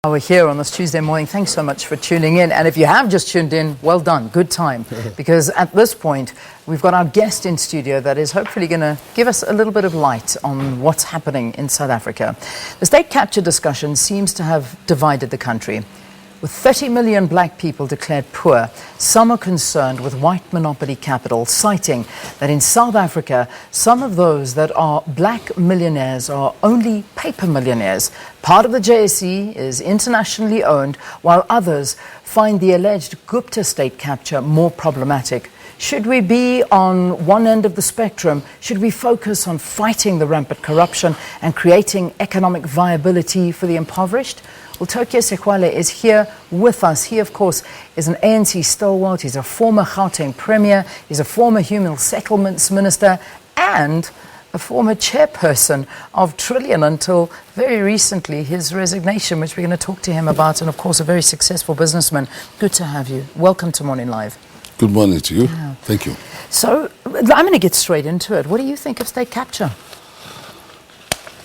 We're here on this Tuesday morning. Thanks so much for tuning in. And if you have just tuned in, well done. Good time. Because at this point, we've got our guest in studio that is hopefully going to give us a little bit of light on what's happening in South Africa. The state capture discussion seems to have divided the country. With 30 million black people declared poor, some are concerned with white monopoly capital, citing that in South Africa, some of those that are black millionaires are only paper millionaires. Part of the JSE is internationally owned, while others find the alleged Gupta state capture more problematic. Should we be on one end of the spectrum? Should we focus on fighting the rampant corruption and creating economic viability for the impoverished? Well, Tokyo Sexwale is here with us. He, of course, is an ANC stalwart. He's a former Gauteng Premier. He's a former Human Settlements Minister and a former chairperson of Trillian until very recently, his resignation, which we're going to talk to him about, and, of course, a very successful businessman. Good to have you. Welcome to Morning Live. Good morning to you. Yeah. Thank you. So I'm going to get straight into it. What do you think of state capture?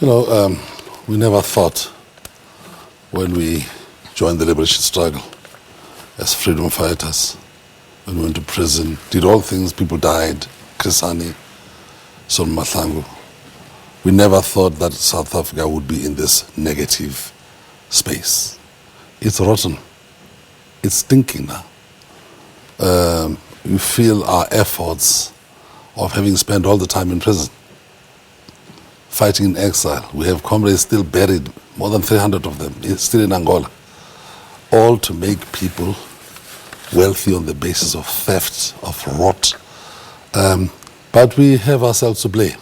You know, we never thought when we joined the liberation struggle as freedom fighters, when we went to prison, did all things, people died, Krisani, Son Mahlangu. We never thought that South Africa would be in this negative space. It's rotten. It's stinking now. We feel our efforts of having spent all the time in prison, fighting in exile. We have comrades still buried, more than 300 of them, still in Angola, all to make people wealthy on the basis of theft, of rot. But we have ourselves to blame,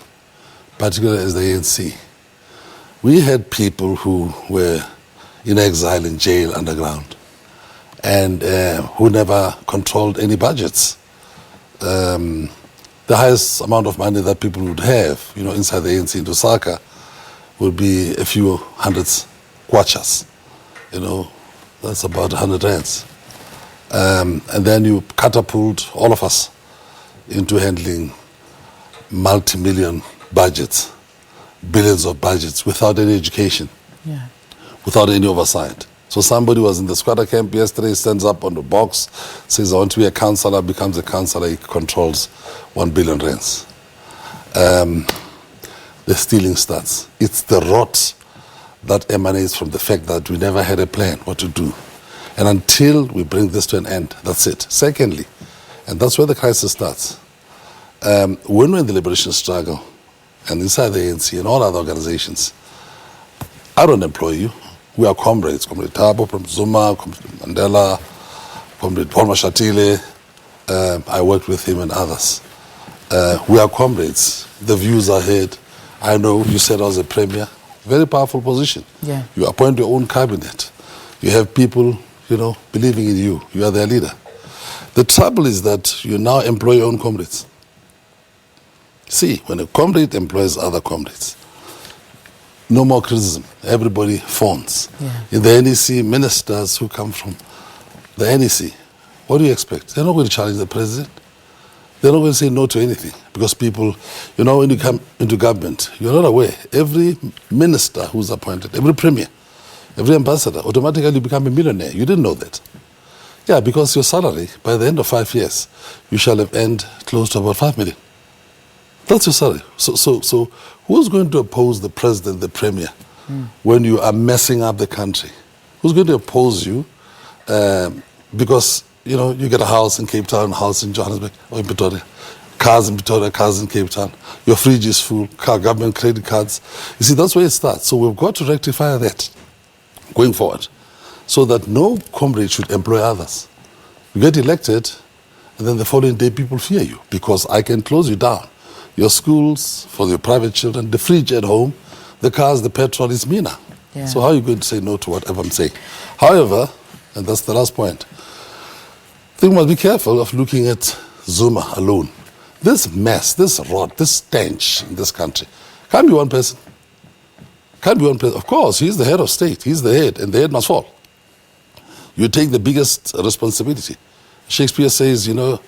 particularly as the ANC. We had people who were in exile, in jail, underground, and who never controlled any budgets. The highest amount of money that people would have, you know, inside the ANC in Lusaka would be a few hundreds kwachas. You know, that's about 100 rands. And then you catapult all of us into handling multi-million budgets, billions of budgets without any education, without any oversight. So somebody was in the squatter camp yesterday, stands up on the box, says, I want to be a councillor, becomes a councillor, he controls 1 billion rands. The stealing starts. It's the rot that emanates from the fact that we never had a plan what to do. And until we bring this to an end, that's it. Secondly, and that's where the crisis starts, when we're in the liberation struggle, and inside the ANC and all other organizations, I don't employ you. We are comrades, Comrade Thabo from Zuma, Comrade Mandela, Comrade Paul Mashatile. I worked with him and others. We are comrades. The views are heard. I know you said I was a premier. Very powerful position. Yeah. You appoint your own cabinet. You have people, you know, believing in you. You are their leader. The trouble is that you now employ your own comrades. See, when a comrade employs other comrades, no more criticism. Everybody phones. Yeah. In the NEC, ministers who come from the NEC, what do you expect? They're not going to challenge the president. They're not going to say no to anything. Because people, you know, when you come into government, you're not aware. Every minister who's appointed, every premier, every ambassador, automatically become a millionaire. You didn't know that. Yeah, because your salary, by the end of 5 years, you shall have earned close to about 5 million. That's your salary. So who's going to oppose the president, the premier, when you are messing up the country? Who's going to oppose you? Because, you know, you get a house in Cape Town, a house in Johannesburg or in Pretoria, cars in Pretoria, cars in Cape Town. Your fridge is full, government credit cards. You see, that's where it starts. So we've got to rectify that going forward so that no comrade should employ others. You get elected, and then the following day people fear you because I can close you down. Your schools, for your private children, the fridge at home, the cars, the petrol is me now. Yeah. So how are you going to say no to whatever I'm saying? However, and that's the last point, I think we must be careful of looking at Zuma alone. This mess, this rot, this stench in this country, can't be one person. Can't be one person. Of course, he's the head of state. He's the head, and the head must fall. You take the biggest responsibility. Shakespeare says, you know,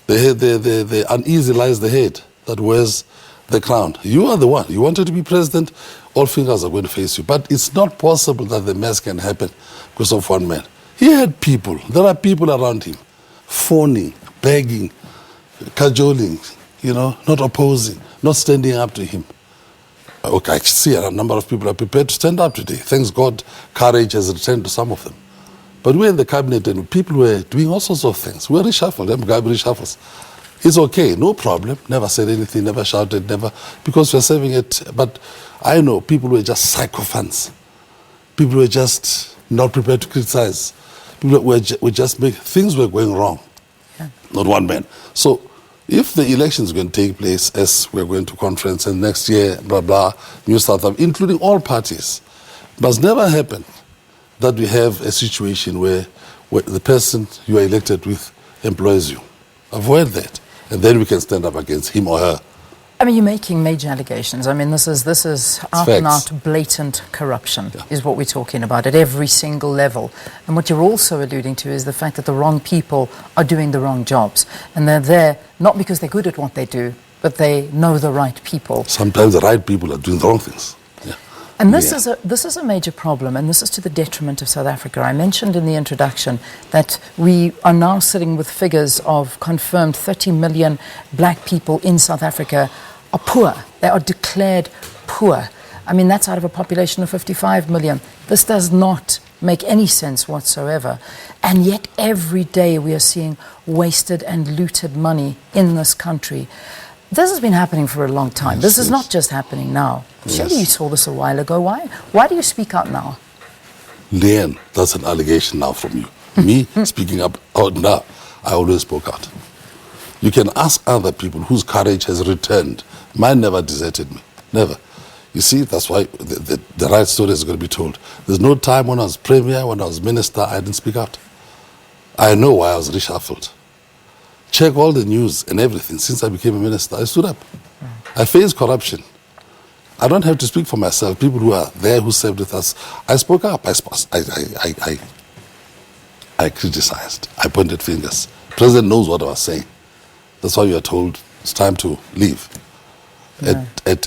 the uneasy lies the head that wears the crown. You are the one. You wanted to be president. all fingers are going to face you. But it's not possible that the mess can happen because of one man. He had people. There are people around him, phoning, begging, cajoling, not opposing, not standing up to him. Okay, I see a number of people are prepared to stand up today. Thanks God, courage has returned to some of them. But we're in the cabinet and people were doing all sorts of things. We're reshuffled, reshuffles. It's okay, no problem. Never said anything, never shouted, never, because we're saving it. But I know people were just sycophants. People were just not prepared to criticize. People were just things were going wrong. Yeah. Not one man. So if the election is going to take place as we're going to conference and next year, blah, blah, New South Africa, including all parties, it must never happen that we have a situation where the person you are elected with employs you. Avoid that. And then we can stand up against him or her. I mean, you're making major allegations. I mean, this is out and out blatant corruption is what we're talking about at every single level. And what you're also alluding to is the fact that the wrong people are doing the wrong jobs. And they're there not because they're good at what they do, but they know the right people. Sometimes the right people are doing the wrong things. And this is a major problem, and this is to the detriment of South Africa. I mentioned in the introduction that we are now sitting with figures of confirmed 30 million black people in South Africa are poor. They are declared poor. I mean, that's out of a population of 55 million. This does not make any sense whatsoever. And yet every day we are seeing wasted and looted money in this country. This has been happening for a long time. Yes, this is not just happening now. Surely you saw this a while ago. Why do you speak out now? Leanne, that's an allegation now from you. Me speaking up out now, I always spoke out. You can ask other people whose courage has returned. Mine never deserted me. Never. You see, that's why the right story is going to be told. There's no time when I was Premier, when I was Minister, I didn't speak out. I know why I was reshuffled. Check all the news and everything. Since I became a minister, I stood up. I faced corruption. I don't have to speak for myself. People who are there, who served with us, I spoke up. I criticized. I pointed fingers. The president knows what I was saying. That's why you are told it's time to leave. Yeah. At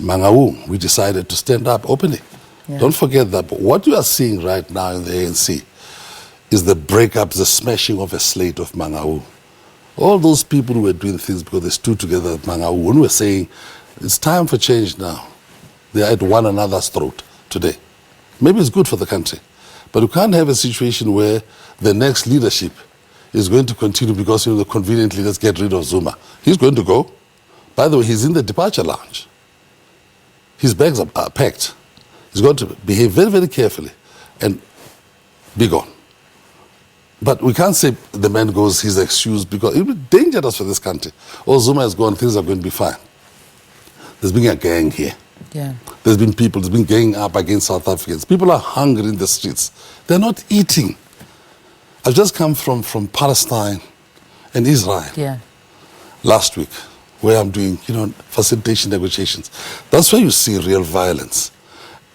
Mangaung, we decided to stand up openly. Yeah. Don't forget that what you are seeing right now in the ANC is the breakup, the smashing of a slate of Mangaung. All those people who were doing things because they stood together at Mangaung, when we were saying, it's time for change now. They are at one another's throat today. Maybe it's good for the country. But you can't have a situation where the next leadership is going to continue because conveniently let's get rid of Zuma. He's going to go. By the way, he's in the departure lounge. His bags are packed. He's going to behave very, very carefully and be gone. But we can't say the man goes, he's excused, because it would be dangerous for this country. Oh, Zuma is gone, things are going to be fine. There's been a gang here. Yeah. There's been ganging up against South Africans. People are hungry in the streets. They're not eating. I've just come from Palestine and Israel last week, where I'm doing, facilitation negotiations. That's where you see real violence.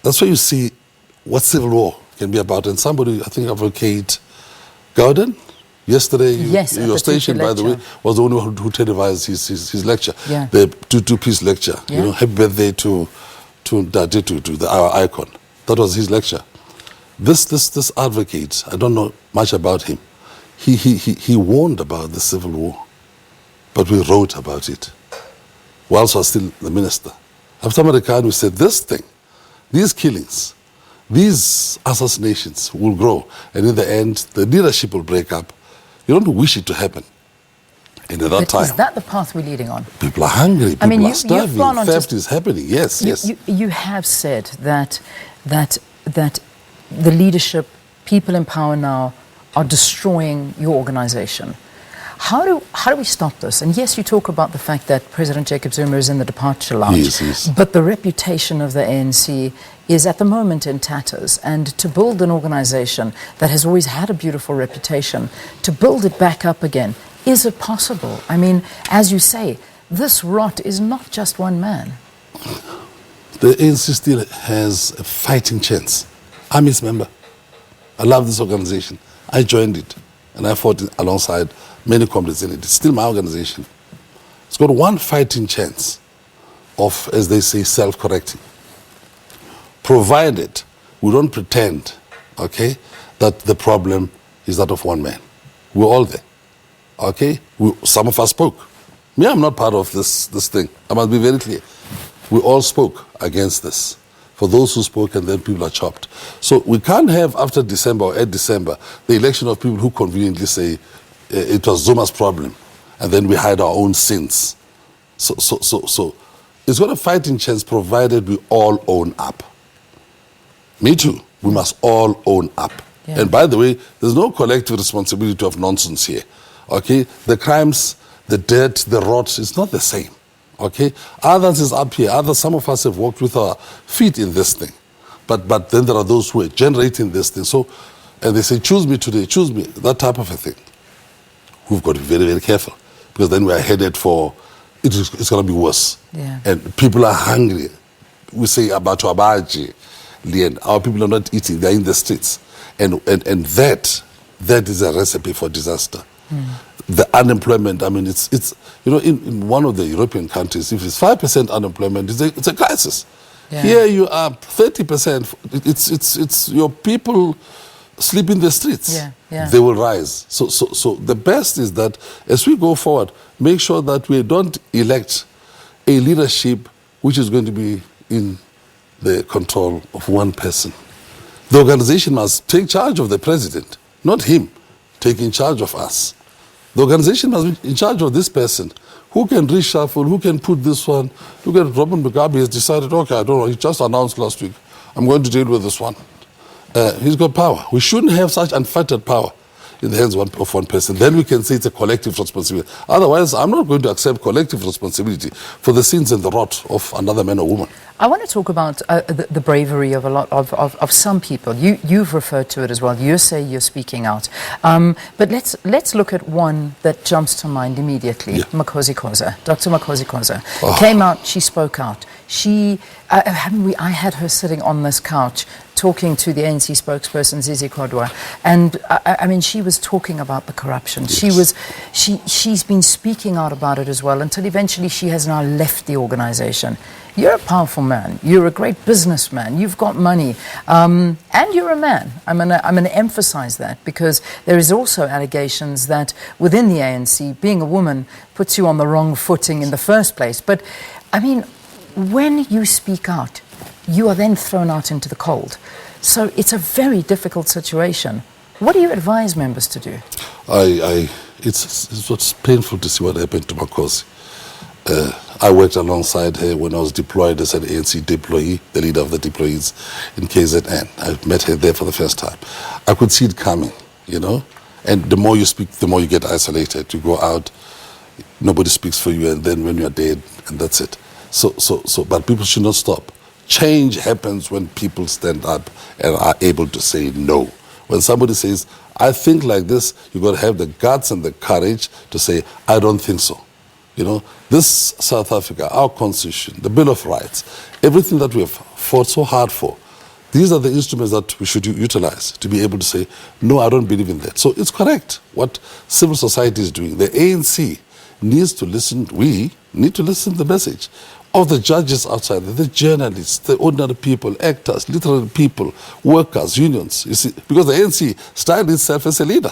That's where you see what civil war can be about. And somebody, I think, advocate Gauteng, yesterday, your station, by the way, was the one who televised his lecture, the two-piece lecture. Happy birthday to our icon. That was his lecture. This advocate, I don't know much about him. He warned about the civil war, but we wrote about it whilst I was still the minister. After American, we said this thing, these killings, these assassinations will grow, and in the end, the leadership will break up. You don't wish it to happen. And at that time, is that the path we're leading on? People are hungry. People are starving. Theft is happening. Yes. You have said that the leadership, people in power now, are destroying your organization. How do we stop this? And yes, you talk about the fact that President Jacob Zuma is in the departure lounge, but the reputation of the ANC is at the moment in tatters. And to build an organization that has always had a beautiful reputation, to build it back up again, is it possible? I mean, as you say, this rot is not just one man. The ANC still has a fighting chance. I'm its member. I love this organization. I joined it, and I fought alongside many comrades in it. It's still my organization. It's got one fighting chance of, as they say, self-correcting. provided we don't pretend, okay, that the problem is that of one man. We're all there, okay? Some of us spoke. Me, I'm not part of this thing. I must be very clear. We all spoke against this. For those who spoke, and then people are chopped. So we can't have, after December or at December, the election of people who conveniently say it was Zuma's problem, and then we hide our own sins. So it's got a fighting chance provided we all own up. Me too. We must all own up. Yeah. And by the way, there's no collective responsibility of nonsense here. Okay? The crimes, the dirt, the rot, it's not the same. Okay? Others is up here. Some of us have walked with our feet in this thing. But then there are those who are generating this thing. So, and they say, choose me today, choose me. That type of a thing. We've got to be very, very careful. Because then we are headed for, it's going to be worse. Yeah. And people are hungry. We say about Abaji, Lian, our people are not eating, they're in the streets. And that is a recipe for disaster. The unemployment, I mean, it's you know, in one of the European countries, if it's 5% unemployment, it's a crisis. Yeah. Here you are 30%. It's your people sleep in the streets. Yeah, yeah. They will rise. So the best is that as we go forward, make sure that we don't elect a leadership which is going to be in the control of one person. The organization must take charge of the president, not him taking charge of us. The organization must be in charge of this person. Who can reshuffle? Who can put this one? Look at Robin Mugabe has decided, okay, I don't know, he just announced last week, I'm going to deal with this one. He's got power. We shouldn't have such unfettered power in the hands of one person. Then we can say it's a collective responsibility. Otherwise, I'm not going to accept collective responsibility for the sins and the rot of another man or woman. I want to talk about the bravery of a lot of some people. You've referred to it as well. You say you're speaking out. But let's look at one that jumps to mind immediately. Yeah. Dr. Makosi Khoza came out. She spoke out. I had her sitting on this couch talking to the ANC spokesperson Zizi Kodwa, and I mean, she was talking about the corruption. Yes. She's been speaking out about it as well until eventually she has now left the organization. You're a powerful man. You're a great businessman. You've got money, and you're a man. I'm gonna emphasize that, because there is also allegations that within the ANC, being a woman puts you on the wrong footing in the first place. But I mean, when you speak out, you are then thrown out into the cold. So it's a very difficult situation. What do you advise members to do? It's painful to see what happened to Makosi. I worked alongside her when I was deployed as an ANC deployee, the leader of the deployees in KZN. I met her there for the first time. I could see it coming, you know. And the more you speak, the more you get isolated. You go out, nobody speaks for you, and then when you're dead, and that's it. But people should not stop. Change happens when people stand up and are able to say no. When somebody says, I think like this, you've got to have the guts and the courage to say, I don't think so. You know, this South Africa, our constitution, the Bill of Rights, everything that we have fought so hard for, these are the instruments that we should utilize to be able to say, no, I don't believe in that. So it's correct what civil society is doing. The ANC needs to listen, we need to listen to the message of the judges outside, the journalists, the ordinary people, actors, literary people, workers, unions. You see, because the ANC styled itself as a leader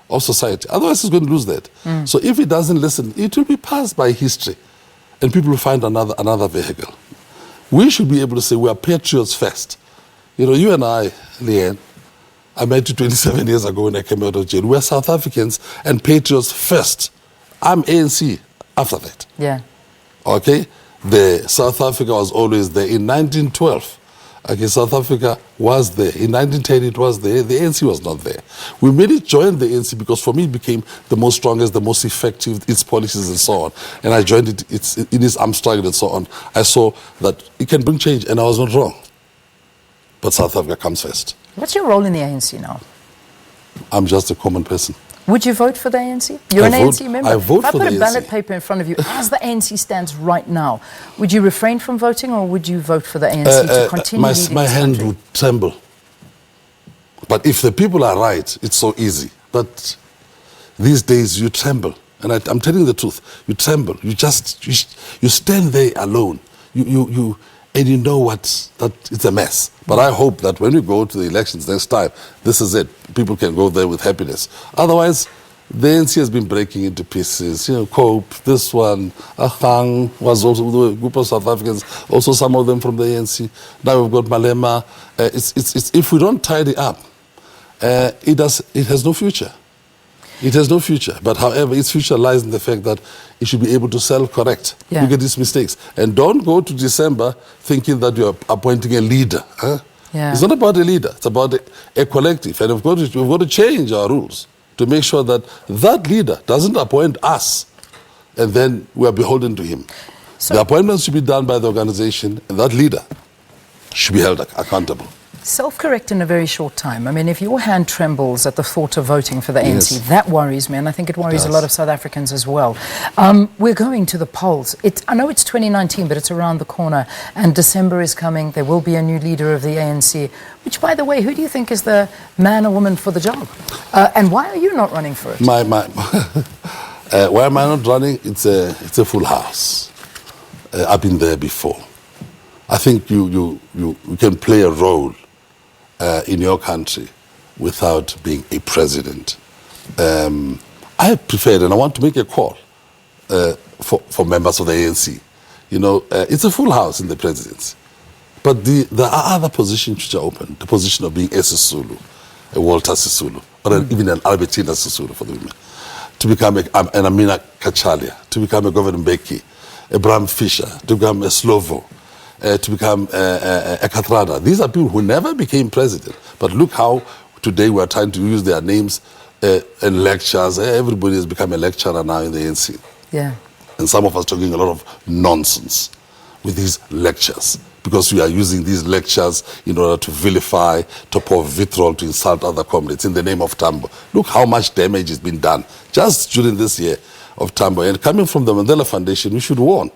of society. Otherwise, it's going to lose that. So if it doesn't listen, it will be passed by history, and people will find another vehicle. We should be able to say we are patriots first. You know, you and I, Leanne, I met you 27 years ago when I came out of jail. We're South Africans and patriots first. I'm ANC after that. Yeah. Okay? The South Africa was always there. In 1912, okay, South Africa was there. In 1910, it was there. The ANC was not there. We merely joined the ANC because for me it became the most strongest, the most effective, its policies and so on. And I joined it in its armed struggle and so on. I saw that it can bring change, and I was not wrong. But South Africa comes first. What's your role in the ANC now? I'm just a common person. Would you vote for the ANC? You're an ANC member. I vote for the ANC. If I put a ballot paper in front of you, as the ANC stands right now, would you refrain from voting, or would you vote for the ANC to continue leading my this hand country? would tremble. But if the people are right, it's so easy. But these days you tremble. And I'm telling the truth. You tremble. You stand there alone. and you know that it's a mess. But I hope that when we go to the elections next time, this is it. People can go there with happiness. Otherwise, the ANC has been breaking into pieces. You know, Cope, this one, Ahang was also the group of South Africans, also some of them from the ANC. Now we've got Malema. It's if we don't tidy up, it has no future. It has no future. But however, its future lies in the fact that it should be able to self-correct. Look at its mistakes. And don't go to December thinking that you're appointing a leader. Huh? It's not about a leader. It's about a collective. And we've got to change our rules to make sure that that leader doesn't appoint us and then we are beholden to him. So the appointments should be done by the organization, and that leader should be held accountable. Self-correct in a very short time. I mean, if your hand trembles at the thought of voting for the ANC, that worries me, and I think it worries a lot of South Africans as well. We're going to the polls. I know it's 2019, but it's around the corner, and December is coming. There will be a new leader of the ANC, which, by the way, who do you think is the man or woman for the job? And why are you not running for it? Why am I not running? It's a full house. I've been there before. I think you can play a role in your country without being a president. I preferred, and I want to make a call for members of the ANC. You know, it's a full house in the presidency. But there are other positions which are open. The position of being a Sisulu, a Walter Sisulu, or even an Albertina Sisulu for the women. To become an Amina Kachalia, to become a Governor Mbeki, a Bram Fisher, to become a Slovo, to become a Katrada. These are people who never became president. But look how today we are trying to use their names in lectures. Everybody has become a lecturer now in the ANC. Yeah. And some of us talking a lot of nonsense with these lectures, because we are using these lectures in order to vilify, to pour vitriol, to insult other comrades in the name of Tambo. Look how much damage has been done just during this year of Tambo. And coming from the Mandela Foundation, we should warn.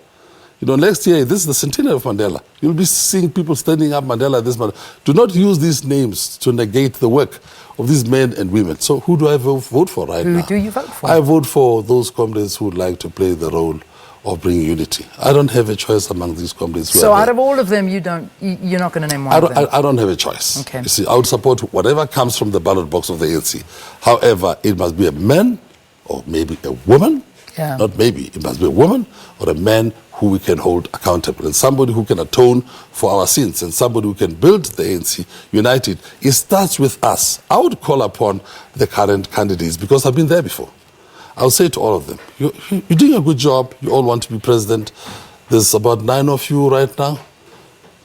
You know, next year, this is the centenary of Mandela. You'll be seeing people standing up Mandela this month. Do not use these names to negate the work of these men and women. So who do I vote for right now? Who do you vote for? I vote for those comrades who would like to play the role of bringing unity. I don't have a choice among these comrades. So out of all of them, you're not going to name one of them? I don't have a choice. Okay. You see, I would support whatever comes from the ballot box of the ANC. However, it must be a man or maybe a woman. Yeah. Not maybe. It must be a woman or a man who we can hold accountable, and somebody who can atone for our sins, and somebody who can build the ANC united. It starts with us. I would call upon the current candidates, because I've been there before. I'll say to all of them, you're doing a good job. You all want to be president. There's about 9 of you right now,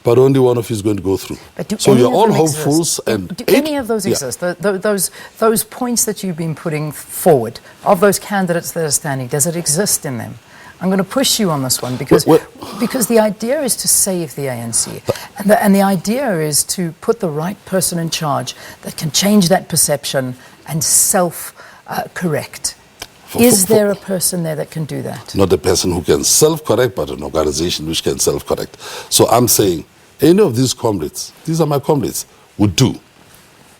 but only one of you is going to go through. So you're all hopefuls. And do any of those exist? Those points that you've been putting forward, of those candidates that are standing, does it exist in them? I'm going to push you on this one, because the idea is to save the ANC. And the idea is to put the right person in charge that can change that perception and self-correct. Is there a person there that can do that? Not a person who can self-correct, but an organization which can self-correct. So I'm saying, any of these comrades, these are my comrades, would do.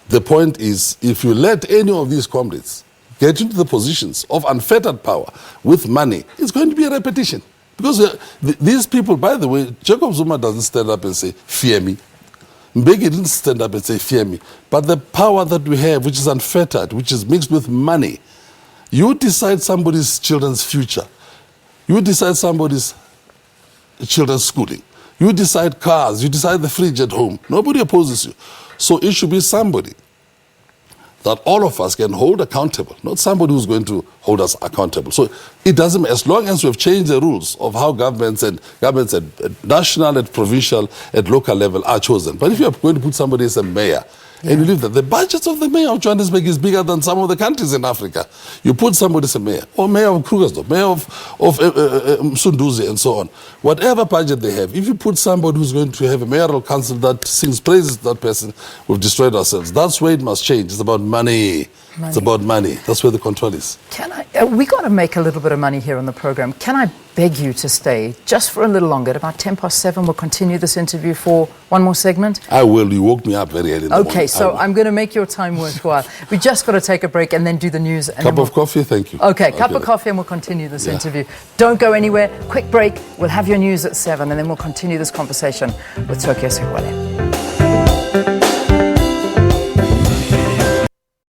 The point is, if you let any of these comrades get into the positions of unfettered power with money, it's going to be a repetition. Because these people, by the way, Jacob Zuma doesn't stand up and say, fear me. Mbeki didn't stand up and say, fear me. But the power that we have, which is unfettered, which is mixed with money, you decide somebody's children's future. You decide somebody's children's schooling. You decide cars. You decide the fridge at home. Nobody opposes you. So it should be somebody that all of us can hold accountable, not somebody who's going to hold us accountable. So it doesn't, as long as we've changed the rules of how governments at national, at provincial, at local level are chosen. But if you're going to put somebody as a mayor, and you leave that, the budgets of the mayor of Johannesburg is bigger than some of the countries in Africa. You put somebody as a mayor, or mayor of Krugersdorp, mayor of Msunduzi, and so on. Whatever budget they have, if you put somebody who's going to have a mayoral council that sings praises to that person, we've destroyed ourselves. That's where it must change. It's about money. It's about money. That's where the control is. We got to make a little bit of money here on the program. Can I beg you to stay just for a little longer. At about 7:10, we'll continue this interview for one more segment. I will. You woke me up very early in the morning. Okay, so I'm going to make your time worthwhile. We just got to take a break and then do the news. And Cup of coffee, thank you. Okay, cup of coffee and we'll continue this interview. Don't go anywhere. Quick break. We'll have your news at 7 and then we'll continue this conversation with Tokyo Sexwale.